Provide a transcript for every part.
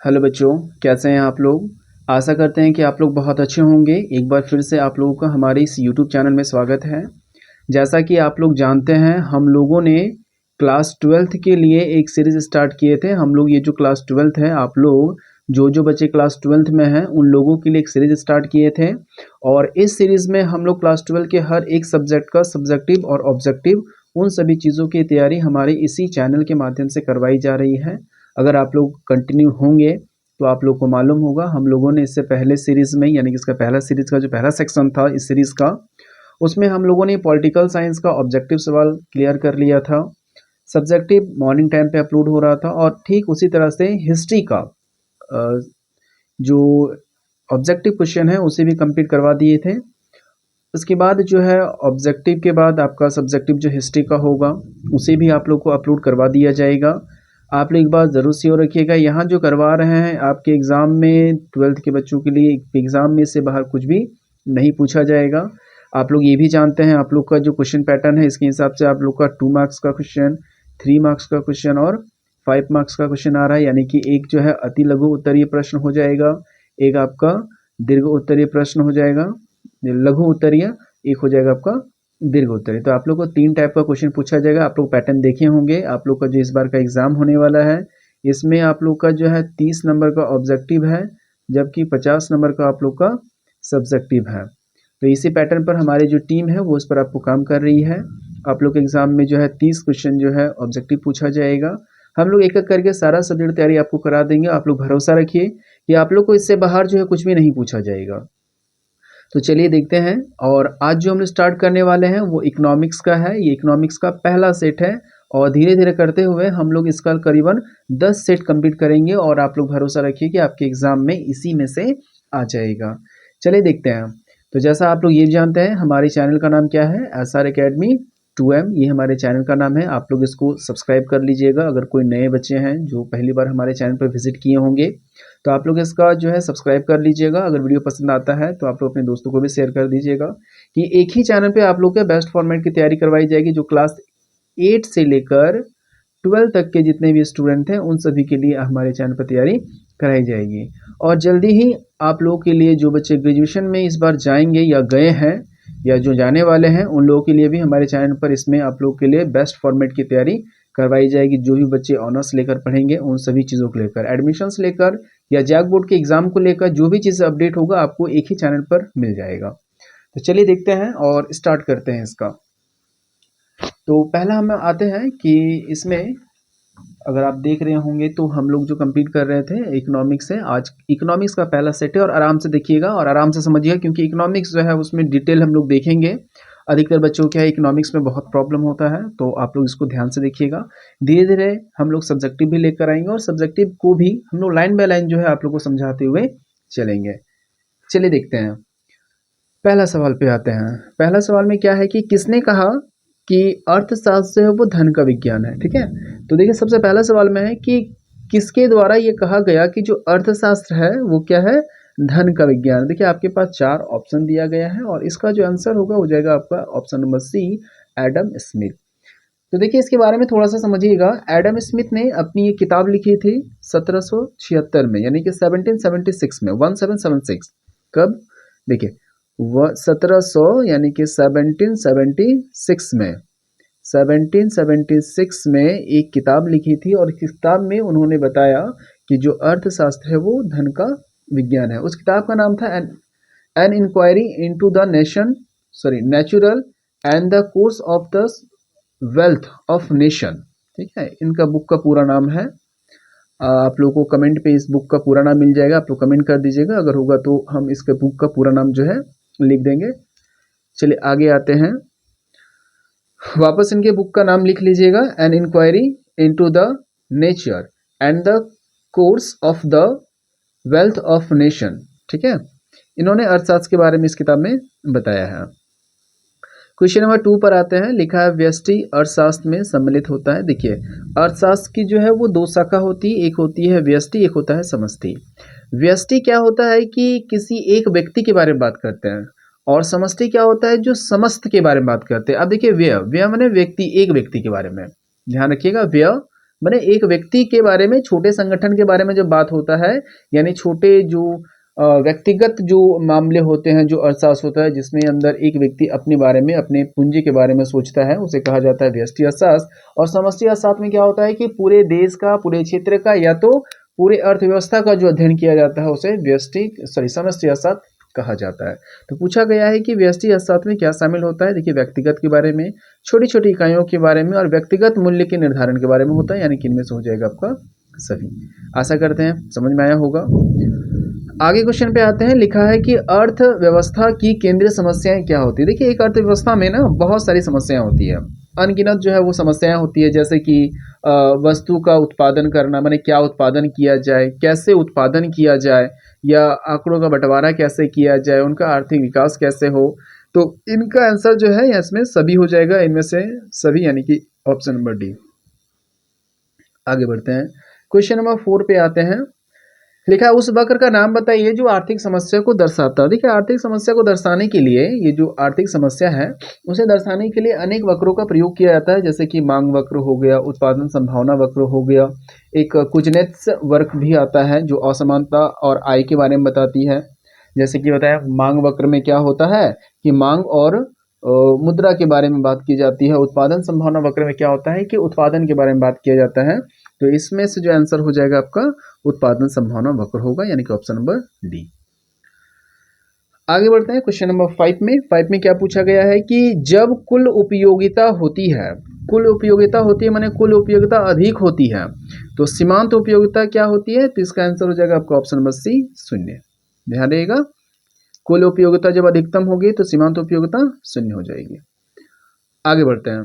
Hello बच्चों, कैसे हैं आप लोग। आशा करते हैं कि आप लोग बहुत अच्छे होंगे। एक बार फिर से आप लोगों का हमारे इस यूट्यूब चैनल में स्वागत है। जैसा कि आप लोग जानते हैं, हम लोगों ने क्लास 12th के लिए एक सीरीज़ स्टार्ट किए थे। हम लोग ये जो क्लास 12th है, आप लोग जो बच्चे क्लास 12th में हैं उन लोगों के लिए एक सीरीज़ स्टार्ट किए थे। और इस सीरीज़ में हम लोग क्लास 12 के हर एक सब्जेक्ट का सब्जेक्टिव और ऑब्जेक्टिव उन सभी चीज़ों की तैयारी हमारे इसी चैनल के माध्यम से करवाई जा रही है। अगर आप लोग कंटिन्यू होंगे तो आप लोग को मालूम होगा, हम लोगों ने इससे पहले सीरीज़ में, यानी कि इसका पहला सीरीज़ का जो पहला सेक्शन था इस सीरीज़ का, उसमें हम लोगों ने पॉलिटिकल साइंस का ऑब्जेक्टिव सवाल क्लियर कर लिया था। सब्जेक्टिव मॉर्निंग टाइम पे अपलोड हो रहा था और ठीक उसी तरह से हिस्ट्री का जो ऑब्जेक्टिव क्वेश्चन है उसे भी कंप्लीट करवा दिए थे। उसके बाद जो है ऑब्जेक्टिव के बाद आपका सब्जेक्टिव जो हिस्ट्री का होगा उसे भी आप लोग को अपलोड करवा दिया जाएगा। आप लोग एक बात ज़रूर श्योर रखिएगा, यहाँ जो करवा रहे हैं आपके एग्ज़ाम में 12th के बच्चों के लिए, एग्ज़ाम में से बाहर कुछ भी नहीं पूछा जाएगा। आप लोग ये भी जानते हैं, आप लोग का जो क्वेश्चन पैटर्न है इसके हिसाब से आप लोग का 2 मार्क्स का क्वेश्चन, 3 मार्क्स का क्वेश्चन और 5 मार्क्स का क्वेश्चन आ रहा है। यानी कि एक जो है अति लघु उत्तरीय प्रश्न हो जाएगा, एक आपका दीर्घ उत्तरीय प्रश्न हो जाएगा, लघु उत्तरीय, एक हो जाएगा आपका दीर्घ उत्तरीय। तो आप लोग को 3 टाइप का क्वेश्चन पूछा जाएगा। आप लोग पैटर्न देखे होंगे। आप लोग का जो इस बार का एग्जाम होने वाला है इसमें आप लोग का जो है 30 नंबर का ऑब्जेक्टिव है, जबकि 50 नंबर का आप लोग का सब्जेक्टिव है। तो इसी पैटर्न पर हमारी जो टीम है वो उस पर आपको काम कर रही है। आप लोग के एग्जाम में जो है 30 क्वेश्चन जो है ऑब्जेक्टिव पूछा जाएगा। हम लोग एक एक करके सारा सब्जेक्ट तैयारी आपको करा देंगे। आप लोग भरोसा रखिए कि आप लोग को इससे बाहर जो है कुछ भी नहीं पूछा जाएगा। तो चलिए देखते हैं। और आज जो हम स्टार्ट करने वाले हैं वो इकोनॉमिक्स का है। ये इकोनॉमिक्स का पहला सेट है और धीरे धीरे करते हुए हम लोग इसका करीबन 10 सेट कंप्लीट करेंगे और आप लोग भरोसा रखिए कि आपके एग्जाम में इसी में से आ जाएगा। चलिए देखते हैं। तो जैसा आप लोग ये जानते हैं, हमारे चैनल का नाम क्या है, SR Academy 2M, ये हमारे चैनल का नाम है। आप लोग इसको सब्सक्राइब कर लीजिएगा। अगर कोई नए बच्चे हैं जो पहली बार हमारे चैनल पर विजिट किए होंगे तो आप लोग इसका जो है सब्सक्राइब कर लीजिएगा। अगर वीडियो पसंद आता है तो आप लोग अपने दोस्तों को भी शेयर कर दीजिएगा कि एक ही चैनल पे आप लोग के बेस्ट फॉर्मेट की तैयारी करवाई जाएगी। जो क्लास 8 से लेकर 12 तक के जितने भी स्टूडेंट हैं उन सभी के लिए हमारे चैनल पर तैयारी कराई जाएगी। और जल्दी ही आप लोगों के लिए जो बच्चे ग्रेजुएशन में इस बार जाएंगे या गए हैं या जो जाने वाले हैं उन लोगों के लिए भी हमारे चैनल पर इसमें आप लोग के लिए बेस्ट फॉर्मेट की तैयारी करवाई जाएगी। जो भी बच्चे ऑनर्स लेकर पढ़ेंगे उन सभी चीज़ों को लेकर, एडमिशन्स लेकर या जैक बोर्ड के एग्जाम को लेकर जो भी चीज़ अपडेट होगा आपको एक ही चैनल पर मिल जाएगा। तो चलिए देखते हैं और स्टार्ट करते हैं इसका। तो पहला हम आते हैं कि इसमें अगर आप देख रहे होंगे तो हम लोग जो कंप्लीट कर रहे थे इकोनॉमिक्स है, आज इकोनॉमिक्स का पहला सेट है और आराम से देखिएगा और आराम से समझिएगा, क्योंकि इकोनॉमिक्स जो है उसमें डिटेल हम लोग देखेंगे। अधिकतर बच्चों को क्या है, इकोनॉमिक्स में बहुत प्रॉब्लम होता है, तो आप लोग इसको ध्यान से देखिएगा। धीरे धीरे हम लोग सब्जेक्टिव भी लेकर आएंगे और सब्जेक्टिव को भी हम लोग लाइन बाय लाइन जो है आप लोग को समझाते हुए चलेंगे। चलिए देखते हैं। पहला सवाल पे आते हैं। पहला सवाल में क्या है कि किसने कहा कि अर्थशास्त्र जो है वो धन का विज्ञान है। ठीक है, तो देखिए सबसे पहला सवाल में है कि किसके द्वारा ये कहा गया कि जो अर्थशास्त्र है वो क्या है, धन का विज्ञान। देखिए आपके पास 4 ऑप्शन दिया गया है और इसका जो आंसर होगा वो जाएगा आपका option number C, Adam Smith. तो देखिए इसके बारे में थोड़ा सा समझिएगा। एडम स्मिथ ने अपनी ये किताब लिखी थी 1776 में, यानी कि 1776 में, 1776। कब, देखिए वह 1700 यानी कि 1776 में, 1776 में एक किताब लिखी थी और किताब में उन्होंने बताया कि जो अर्थशास्त्र है वो धन का विज्ञान है। उस किताब का नाम था an inquiry into the natural and the course of the wealth of nation. ठीक है, इनका बुक का पूरा नाम है। आप लोगों को कमेंट पे इस बुक का पूरा नाम मिल जाएगा, आप लोग कमेंट कर दीजिएगा, अगर होगा तो हम इसके बुक का पूरा नाम जो है लिख देंगे। चलिए आगे आते हैं। वापस इनके बुक का नाम लिख लीजिएगा, an inquiry into the nature and the course of the wealth of nation. ठीक है, इन्होंने अर्थशास्त्र के बारे में इस किताब में बताया है। क्वेश्चन नंबर 2 पर आते हैं। लिखा है व्यष्टि अर्थशास्त्र में सम्मिलित होता है। देखिए अर्थशास्त्र की जो है वो 2 शाखा होती है, एक होती है व्यष्टि, एक होता है समष्टि। व्यष्टि क्या होता है कि किसी एक व्यक्ति के बारे में बात करते हैं और समष्टि क्या होता है, जो समस्त के बारे में बात करते हैं। अब देखिए व्यय, व्यय माने व्यक्ति, एक व्यक्ति के बारे में, ध्यान रखिएगा। व्यय मैंने एक व्यक्ति के बारे में, छोटे संगठन के बारे में जब बात होता है, यानी छोटे जो व्यक्तिगत जो मामले होते हैं, जो अर्थशास्त्र होता है जिसमें अंदर एक व्यक्ति अपने बारे में, अपने पूंजी के बारे में सोचता है, उसे कहा जाता है व्यष्टि अर्थशास्त्र। और समष्टि अर्थशास्त्र में क्या होता है कि पूरे देश का, पूरे क्षेत्र का या तो पूरे अर्थव्यवस्था का जो अध्ययन किया जाता है उसे समष्टि अर्थशास्त्र कहा जाता है। तो पूछा गया है कि व्यष्टि अर्थशास्त्र में क्या शामिल होता है। देखिए, व्यक्तिगत के बारे में, छोटी छोटी इकाइयों के बारे में और व्यक्तिगत मूल्य के निर्धारण के बारे में होता है, यानी कि इनमें से हो जाएगा आपका सभी। आशा करते हैं समझ में आया होगा। आगे क्वेश्चन पे आते हैं। लिखा है कि अर्थव्यवस्था की केंद्रीय समस्याएं क्या होती है। देखिए, एक अर्थव्यवस्था में ना बहुत सारी समस्याएं होती है, अनगिनत जो है वो समस्याएं होती है। जैसे कि वस्तु का उत्पादन करना, माने क्या उत्पादन किया जाए, कैसे उत्पादन किया जाए, या आंकड़ों का बंटवारा कैसे किया जाए, उनका आर्थिक विकास कैसे हो। तो इनका आंसर जो है इसमें सभी हो जाएगा, इनमें से सभी, यानी कि ऑप्शन नंबर डी। आगे बढ़ते हैं, क्वेश्चन नंबर 4 पे आते हैं। लिखा है, उस वक्र का नाम बताइए जो आर्थिक समस्या को दर्शाता है। देखिए, आर्थिक समस्या को दर्शाने के लिए, ये जो आर्थिक समस्या है उसे दर्शाने के लिए अनेक वक्रों का प्रयोग किया जाता है। जैसे कि मांग वक्र हो गया, उत्पादन संभावना वक्र हो गया, एक कुजनेत्स वक्र भी आता है जो असमानता और आय के बारे में बताती है। जैसे कि बताया, मांग वक्र में क्या होता है कि मांग और मुद्रा के बारे में बात की जाती है। उत्पादन संभावना वक्र में क्या होता है कि उत्पादन के बारे में बात किया जाता है। तो इसमें से जो आंसर हो जाएगा आपका उत्पादन संभावना वक्र होगा, यानी कि ऑप्शन नंबर डी। आगे बढ़ते हैं क्वेश्चन नंबर 5 में। 5 में क्या पूछा गया है कि जब कुल उपयोगिता होती है, कुल उपयोगिता होती है माने कुल उपयोगिता अधिक होती है, तो सीमांत उपयोगिता क्या होती है। तो इसका आंसर हो जाएगा आपका ऑप्शन नंबर सी, 0। ध्यान रहेगा, कुल उपयोगिता जब अधिकतम होगी तो सीमांत उपयोगिता 0 हो जाएगी। आगे बढ़ते हैं,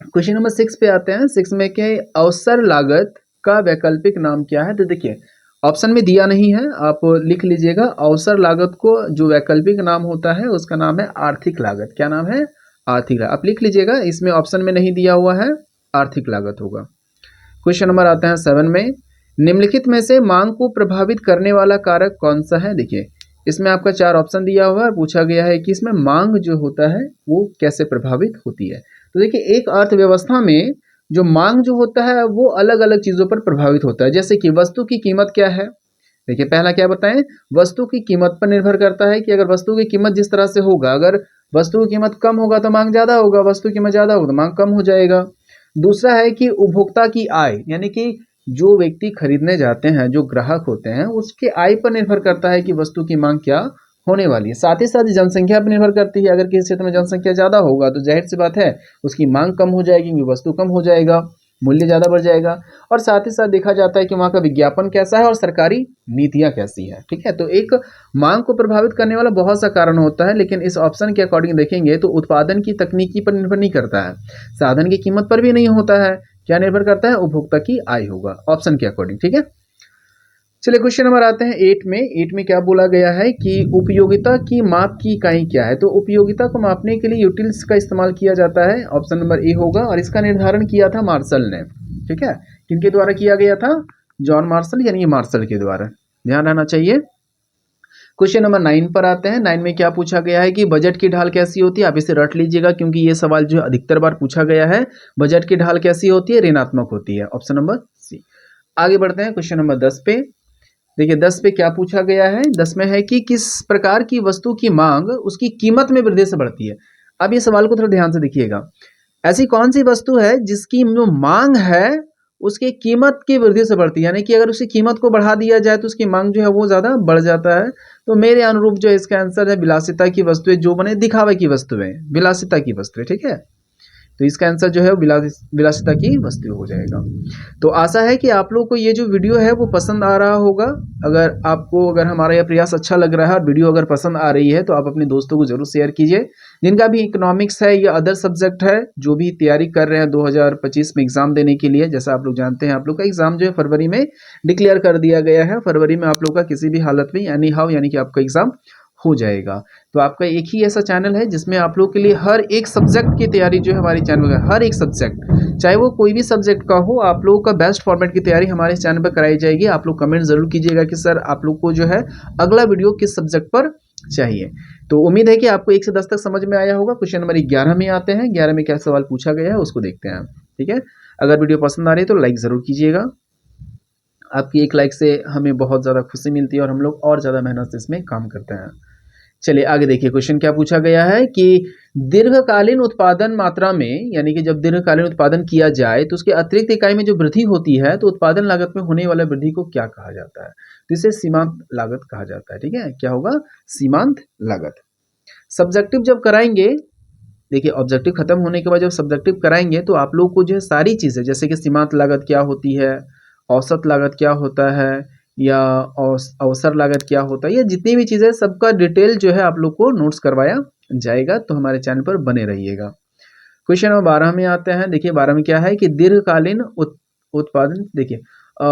क्वेश्चन नंबर 6 पे आते हैं। 6 में के अवसर लागत का वैकल्पिक नाम क्या है। तो देखिए, ऑप्शन में दिया नहीं है, आप लिख लीजिएगा। अवसर लागत को जो वैकल्पिक नाम होता है उसका नाम है आर्थिक लागत। क्या नाम है? आर्थिक लागत। आप लिख लीजिएगा, इसमें ऑप्शन में नहीं दिया हुआ है, आर्थिक लागत होगा। क्वेश्चन नंबर आते हैं 7 में। निम्नलिखित में से मांग को प्रभावित करने वाला कारक कौन सा है। देखिए, इसमें आपका 4 ऑप्शन दिया हुआ है। पूछा गया है कि इसमें मांग जो होता है वो कैसे प्रभावित होती है। तो देखिए, एक अर्थव्यवस्था में जो मांग जो होता है वो अलग अलग चीज़ों पर प्रभावित होता है। जैसे कि वस्तु की कीमत क्या है। देखिए, पहला क्या बताएं, वस्तु की कीमत पर निर्भर करता है कि अगर वस्तु की कीमत जिस तरह से होगा, अगर वस्तु की कीमत कम होगा तो मांग ज़्यादा होगा, वस्तु की कीमत ज़्यादा होगा तो मांग कम हो जाएगा। दूसरा है कि उपभोक्ता की आय, यानी कि जो व्यक्ति खरीदने जाते हैं, जो ग्राहक होते हैं, उसके आय पर निर्भर करता है कि वस्तु की मांग क्या होने वाली है। साथ ही साथ जनसंख्या पर निर्भर करती है। अगर किसी क्षेत्र में जनसंख्या ज़्यादा होगा तो जाहिर सी बात है उसकी मांग कम हो जाएगी, क्योंकि वस्तु कम हो जाएगा, मूल्य ज़्यादा बढ़ जाएगा। और साथ ही साथ देखा जाता है कि वहाँ का विज्ञापन कैसा है और सरकारी नीतियाँ कैसी है। ठीक है, तो एक मांग को प्रभावित करने वाला बहुत सा कारण होता है, लेकिन इस ऑप्शन के अकॉर्डिंग देखेंगे तो उत्पादन की तकनीकी पर निर्भर नहीं करता है, साधन की कीमत पर भी नहीं होता है। क्या निर्भर करता है? उपभोक्ता की आय होगा, ऑप्शन के अकॉर्डिंग। ठीक है, चलिए क्वेश्चन नंबर आते हैं 8 में। 8 में क्या बोला गया है कि उपयोगिता की माप की इकाई क्या है। तो उपयोगिता को मापने के लिए यूटिल्स का इस्तेमाल किया जाता है, ऑप्शन नंबर ए होगा। और इसका निर्धारण किया था मार्शल ने। ठीक है, किनके द्वारा किया गया था? जॉन मार्शल, यानी मार्शल के द्वारा। ध्यान रहना चाहिए। क्वेश्चन नंबर 9 पर आते हैं। 9 में क्या पूछा गया है कि बजट की ढाल कैसी होती है। आप इसे रट लीजिएगा क्योंकि ये सवाल जो अधिकतर बार पूछा गया है। बजट की ढाल कैसी होती है? ऋणात्मक होती है, ऑप्शन नंबर सी। आगे बढ़ते हैं क्वेश्चन नंबर 10 पे। देखिए, 10 पे क्या पूछा गया है। 10 में है कि किस प्रकार की वस्तु की मांग उसकी कीमत में वृद्धि से बढ़ती है। अब ये सवाल को थोड़ा ध्यान से देखिएगा। ऐसी कौन सी वस्तु है जिसकी जो मांग है उसकी कीमत की वृद्धि से बढ़ती है, यानी कि अगर उसकी कीमत को बढ़ा दिया जाए तो उसकी मांग जो है वो ज्यादा बढ़ जाता है। तो मेरे अनुरूप जो इसका आंसर है विलासिता की वस्तुएं, जो बने दिखावे की वस्तुएं, विलासिता की वस्तुएं। ठीक है, तो इसका आंसर जो है विलासिता की वस्तु हो जाएगा। तो आशा है कि आप लोगों को ये जो वीडियो है वो पसंद आ रहा होगा। अगर हमारा यह प्रयास अच्छा लग रहा है और वीडियो अगर पसंद आ रही है तो आप अपने दोस्तों को जरूर शेयर कीजिए। जिनका भी इकोनॉमिक्स है या अदर सब्जेक्ट है, जो भी तैयारी कर रहे हैं 2025 में एग्जाम देने के लिए। जैसा आप लोग जानते हैं, आप लोग का एग्जाम जो है फरवरी में डिक्लेयर कर दिया गया है। फरवरी में आप लोग का किसी भी हालत में यानी कि आपका एग्जाम हो जाएगा। तो आपका एक ही ऐसा चैनल है जिसमें आप लोग के लिए हर एक सब्जेक्ट की तैयारी जो है हमारे चैनल में, हर एक सब्जेक्ट, चाहे वो कोई भी सब्जेक्ट का हो, आप लोगों का बेस्ट फॉर्मेट की तैयारी हमारे चैनल पर कराई जाएगी। आप लोग कमेंट जरूर कीजिएगा कि सर आप लोग को जो है अगला वीडियो किस सब्जेक्ट पर चाहिए। तो उम्मीद है कि आपको 1 से 10 तक समझ में आया होगा। क्वेश्चन नंबर 11 में आते हैं। 11 में क्या सवाल पूछा गया है उसको देखते हैं। ठीक है, अगर वीडियो पसंद आ रही है तो लाइक ज़रूर कीजिएगा। आपकी एक लाइक से हमें बहुत ज़्यादा खुशी मिलती है और हम लोग और ज़्यादा मेहनत से इसमें काम करते हैं। चलिए आगे देखिए, क्वेश्चन क्या पूछा गया है कि दीर्घकालीन उत्पादन मात्रा में, यानी कि जब दीर्घकालीन उत्पादन किया जाए तो उसके अतिरिक्त इकाई में जो वृद्धि होती है तो उत्पादन लागत में होने वाला वृद्धि को क्या कहा जाता है? तो इसे सीमांत लागत कहा जाता है। ठीक है, क्या होगा? सीमांत लागत। सब्जेक्टिव जब कराएंगे, देखिए ऑब्जेक्टिव खत्म होने के बाद जब सब्जेक्टिव कराएंगे तो आप लोग को जो है सारी चीज़ें, जैसे कि सीमांत लागत क्या होती है, औसत लागत क्या होता है, या अवसर लागत क्या होता है, या जितनी भी चीज़ें सबका डिटेल जो है आप लोग को नोट्स करवाया जाएगा। तो हमारे चैनल पर बने रहिएगा। क्वेश्चन नंबर 12 में आते हैं। देखिए 12 में क्या है कि दीर्घकालीन उत्पादन। देखिए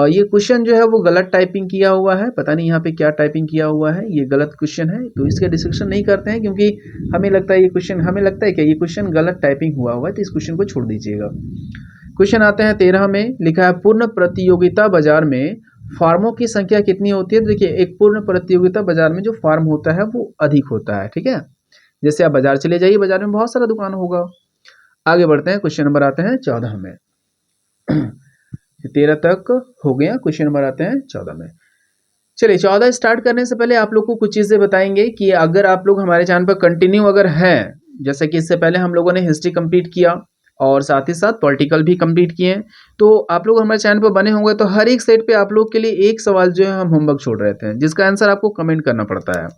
ये क्वेश्चन जो है वो गलत टाइपिंग किया हुआ है, पता नहीं यहाँ पे क्या टाइपिंग किया हुआ है, ये गलत क्वेश्चन है तो इसका डिस्कशन नहीं करते हैं, क्योंकि हमें लगता है कि ये क्वेश्चन गलत टाइपिंग हुआ है, तो इस क्वेश्चन को छोड़ दीजिएगा। क्वेश्चन आते हैं 13 में, लिखा है पूर्ण प्रतियोगिता बाजार में फार्मों की संख्या कितनी होती है? तो देखिए एक पूर्ण प्रतियोगिता बाजार में जो फार्म होता है वो अधिक होता है। ठीक है, जैसे आप बाजार चले जाइए, बाजार में बहुत सारा दुकान होगा। आगे बढ़ते हैं, क्वेश्चन नंबर आते हैं 14 में। 13 तक हो गया, क्वेश्चन नंबर आते हैं 14 में। चलिए 14 स्टार्ट करने से पहले आप लोग को कुछ चीज़ें बताएंगे कि अगर आप लोग हमारे चैनल पर कंटिन्यू अगर हैं, जैसे कि इससे पहले हम लोगों ने हिस्ट्री कंप्लीट किया और साथ ही साथ पॉलिटिकल भी कंप्लीट किए हैं, तो आप लोग हमारे चैनल पर बने होंगे तो हर एक सेट पे आप लोग के लिए एक सवाल जो है हम होमवर्क छोड़ रहे थे, जिसका आंसर आपको कमेंट करना पड़ता है।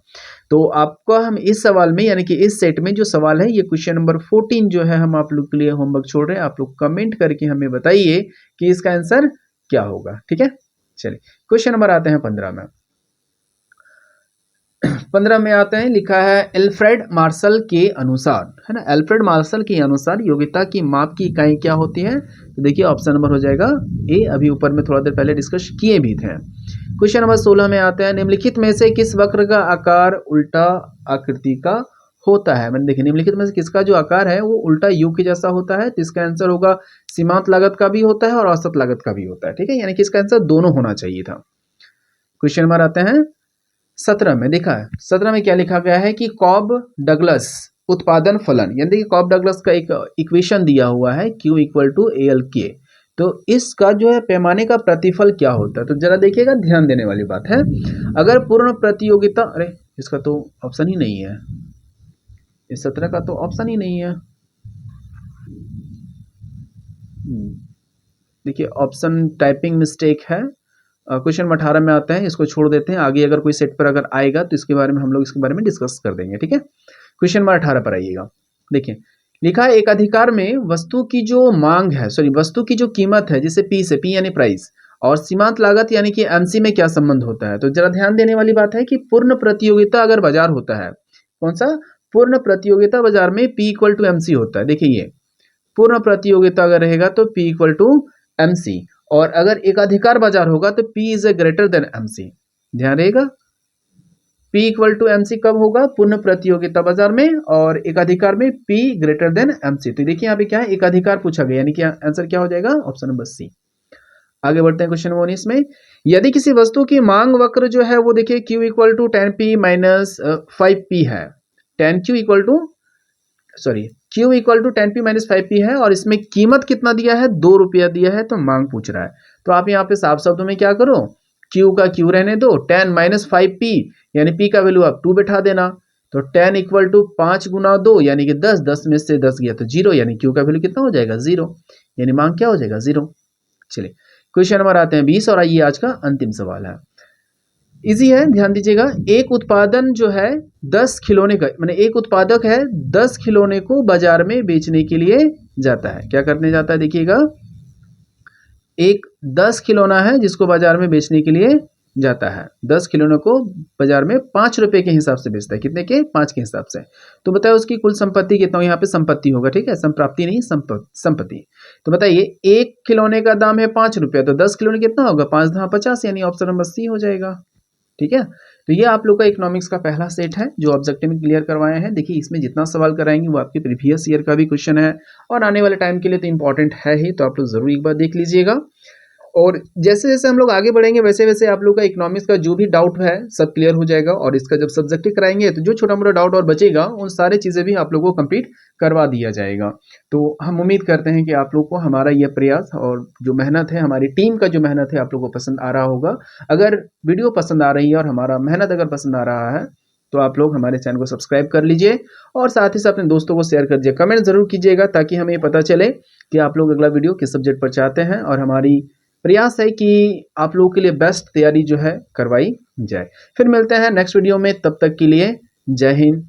तो आपको हम इस सवाल में, यानी कि इस सेट में जो सवाल है, ये क्वेश्चन नंबर 14 जो है हम आप लोग के लिए होमवर्क छोड़ रहे हैं। आप लोग कमेंट करके हमें बताइए कि इसका आंसर क्या होगा। ठीक है, चलिए क्वेश्चन नंबर आते हैं 15 में। 15 में आते हैं, लिखा है एल्फ्रेड मार्शल के अनुसार, है ना, एल्फ्रेड मार्शल के अनुसार योग्यता की माप की इकाई क्या होती है? तो देखिए ऑप्शन नंबर हो जाएगा ए। अभी ऊपर में थोड़ा देर पहले डिस्कस किए भी थे। क्वेश्चन नंबर 16 में आते हैं, निम्नलिखित में से किस वक्र का आकार उल्टा आकृति का होता है? मैंने देखिए निम्नलिखित में से किसका जो आकार है वो उल्टा यू के जैसा होता है, तो इसका आंसर होगा सीमांत लागत का भी होता है और औसत लागत का भी होता है। ठीक है, यानी कि इसका आंसर दोनों होना चाहिए था। क्वेश्चन नंबर आते हैं 17 में। देखा है 17 में क्या लिखा गया है कि कॉब डगलस उत्पादन फलन, यानी कि कॉब डगलस का एक इक्वेशन दिया हुआ है Q इक्वल टू ALK, तो इसका जो है पैमाने का प्रतिफल क्या होता है? तो जरा देखिएगा, ध्यान देने वाली बात है। अगर पूर्ण प्रतियोगिता, अरे इसका तो ऑप्शन ही नहीं है, इस 17 का तो ऑप्शन ही नहीं है। देखिए ऑप्शन टाइपिंग मिस्टेक है। क्वेश्चन नंबर 18 में आते हैं, इसको छोड़ देते हैं, आगे अगर कोई सेट पर अगर आएगा तो इसके बारे में हम लोग इसके बारे में डिस्कस कर देंगे। ठीक है, क्वेश्चन नंबर 18 पर आइएगा। देखिए लिखा है एक अधिकार में वस्तु की जो मांग है, वस्तु की जो कीमत है, जिसे पी से, पी यानी प्राइस, और सीमांत लागत यानी कि एमसी में क्या संबंध होता है? तो जरा ध्यान देने वाली बात है कि पूर्ण प्रतियोगिता अगर बाजार होता है, कौन सा? पूर्ण प्रतियोगिता बाजार में P इक्वल टू MC होता है। देखिए ये पूर्ण प्रतियोगिता अगर रहेगा तो P इक्वल टू MC, और अगर एकाधिकार बाजार होगा तो P is a greater than MC। ध्यान रहेगा, P इक्वल टू MC कब होगा? पूर्ण प्रतियोगिता बाजार में, और एकाधिकार में P ग्रेटर देन MC। तो देखिए यहाँ पे क्या है, एकाधिकार पूछा गया, यानी कि आंसर क्या हो जाएगा? Option number C. आगे बढ़ते हैं क्वेश्चन नंबर 19 में, यदि किसी वस्तु की मांग वक्र जो है वो देखिए Q equal to 10P minus 5P है, Q equal to 10P minus 5P है, और इसमें कीमत कितना दिया है? 2 रुपया दिया है, तो मांग पूछ रहा है। तो आप यहाँ पे साफ शब्दों में क्या करो, Q का Q रहने दो, 10 माइनस 5P यानी P का वैल्यू आप 2 बैठा देना, तो 10 इक्वल टू 5 गुना 2 यानी कि 10, 10 में से 10 गया तो 0, यानी Q का वैल्यू कितना हो जाएगा? 0, यानी मांग क्या हो जाएगा? 0। चलिए क्वेश्चन नंबर आते हैं 20, और आइए आज का अंतिम सवाल है। इजी है, ध्यान दीजिएगा। एक उत्पादन जो है 10 खिलौने का, माने एक उत्पादक है 10 खिलौने को बाजार में बेचने के लिए जाता है। क्या करने जाता है? देखिएगा, एक 10 खिलौना है जिसको बाजार में बेचने के लिए जाता है, 10 खिलौनों को बाजार में 5 रुपए के हिसाब से बेचता है। कितने के? 5 के हिसाब से। तो बताए उसकी कुल संपत्ति कितना? यहाँ पे संपत्ति होगा, ठीक है, संप्राप्ति नहीं, संपत्ति। तो बताइए एक खिलौने का दाम है 5 रुपया, तो 10 खिलौने कितना होगा? 5 × 50, यानी ऑप्शन नंबर सी हो जाएगा। ठीक है, तो ये आप लोग का इकोनॉमिक्स का पहला सेट है जो ऑब्जेक्टिव में क्लियर करवाए हैं। देखिए इसमें जितना सवाल कराएंगे वो आपके प्रीवियस ईयर का भी क्वेश्चन है और आने वाले टाइम के लिए तो इंपॉर्टेंट है ही, तो आप लोग जरूर एक बार देख लीजिएगा। और जैसे जैसे हम लोग आगे बढ़ेंगे वैसे वैसे आप लोग का इकोनॉमिक्स का जो भी डाउट है सब क्लियर हो जाएगा, और इसका जब सब्जेक्टिव कराएंगे तो जो छोटा मोटा डाउट और बचेगा उन सारी चीज़ें भी आप लोगों को कंप्लीट करवा दिया जाएगा। तो हम उम्मीद करते हैं कि आप लोग को हमारा यह प्रयास और जो मेहनत है, हमारी टीम का जो मेहनत है, आप लोग को पसंद आ रहा होगा। अगर वीडियो पसंद आ रही है और हमारा मेहनत अगर पसंद आ रहा है तो आप लोग हमारे चैनल को सब्सक्राइब कर लीजिए, और साथ ही साथ अपने दोस्तों को शेयर कर दीजिए। कमेंट जरूर कीजिएगा ताकि हमें पता चले कि आप लोग अगला वीडियो किस सब्जेक्ट पर चाहते हैं, और हमारी प्रयास है कि आप लोगों के लिए बेस्ट तैयारी जो है करवाई जाए। फिर मिलते हैं नेक्स्ट वीडियो में, तब तक के लिए जय हिंद,